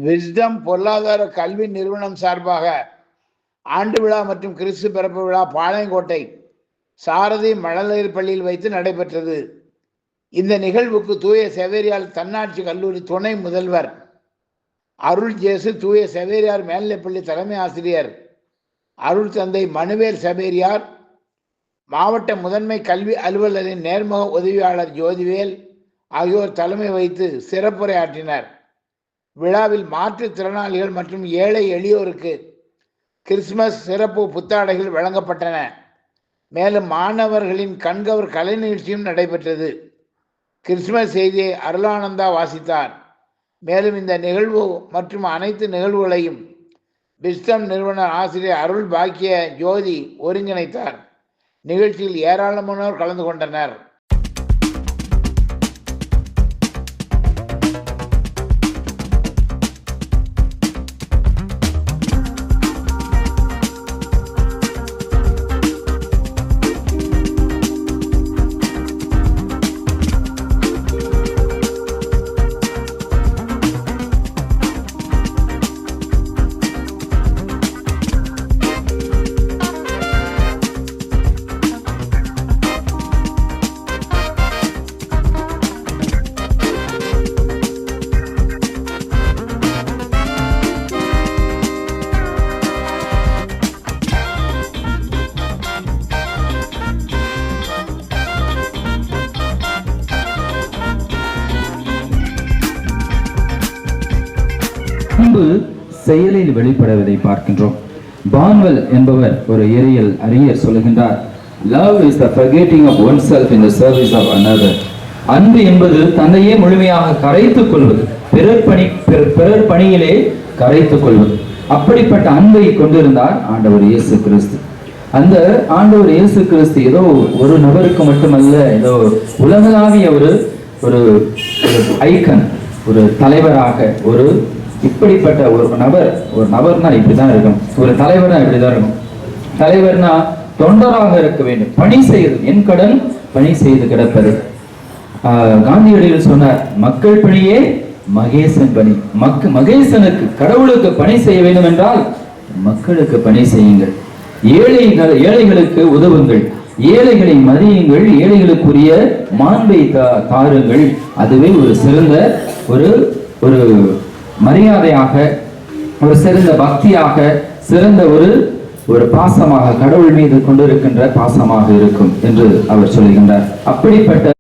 Wisdom பொருளாதார கல்வி நிறுவனம் சார்பாக ஆண்டு விழா மற்றும் கிறிஸ்து பிறப்பு விழா பாளையங்கோட்டை சாரதி மழலையர் பள்ளியில் வைத்து நடைபெற்றது. இந்த நிகழ்வுக்கு தூய செவேரியார் தன்னாட்சி கல்லூரி துணை முதல்வர் அருள் ஜேசு, தூய செவேரியார் மேல்நிலைப்பள்ளி தலைமை ஆசிரியர் அருள் தந்தை மனுவேல் செவேரியார், மாவட்ட முதன்மை கல்வி அலுவலரின் நேர்முக உதவியாளர் ஜோதிவேல் ஆகியோர் தலைமை வைத்து சிறப்புரையாற்றினர். விழாவில் மாற்றுத்திறனாளிகள் மற்றும் ஏழை எளியோருக்கு கிறிஸ்துமஸ் சிறப்பு புத்தாடைகள் வழங்கப்பட்டன. மேலும் மாணவர்களின் கண்கவர் கலை நிகழ்ச்சியும் நடைபெற்றது. கிறிஸ்துமஸ் செய்தியை அருளானந்தா வாசித்தார். மேலும் இந்த நிகழ்வு மற்றும் அனைத்து நிகழ்வுகளையும் விஸ்டம் நிறுவனர் ஆசிரியர் அருள் பாக்கிய ஜோதி ஒருங்கிணைத்தார். நிகழ்ச்சியில் ஏராளமானோர் கலந்து கொண்டனர். அன்பு செயலில் வெளிப்படுவதை பார்க்கின்றோம். பான்வெல் என்பவர் ஒரு இறையியல் அறிஞர் சொல்லுகின்றார், love is the forgetting of oneself in the service of another. அன்பு என்பது தன்னையே முழுமையாக கரைத்துக் கொள்வது, பிறர் பணியிலே கரைத்துக் கொள்வது. அப்படிப்பட்ட அன்பை கொண்டிருந்தார் ஆண்டவர் இயேசு கிறிஸ்து. அந்த ஆண்டவர் இயேசு கிறிஸ்து ஏதோ ஒரு நபருக்கு மட்டுமல்ல, ஏதோ உலகளாவிய ஒரு ஐக்கன், ஒரு தலைவராக, இப்படிப்பட்ட ஒரு நபர்னா இப்படிதான் இருக்கும். ஒரு தலைவர்னா இப்படிதான் இருக்கும். தலைவர்னா தொண்டராக இருக்க வேண்டும், பணி செய்து, என் கடன் பணி செய்து கிடப்பது. காந்தியடிகள் சொன்னார், மக்கள் பணியே மகேசன் பணி. மகேசனுக்கு, கடவுளுக்கு பணி செய்ய வேண்டும் என்றால் மக்களுக்கு பணி செய்யுங்கள். ஏழைகளுக்கு உதவுங்கள், ஏழைகளை மதியுங்கள், ஏழைகளுக்குரிய மாண்பை தாருங்கள். அதுவே ஒரு சிறந்த ஒரு மரியாதையாக, ஒரு சிறந்த பக்தியாக, சிறந்த ஒரு பாசமாக, கடவுள் மீது கொண்டிருக்கின்ற பாசமாக இருக்கும் என்று அவர் சொல்லுகின்றார். அப்படிப்பட்ட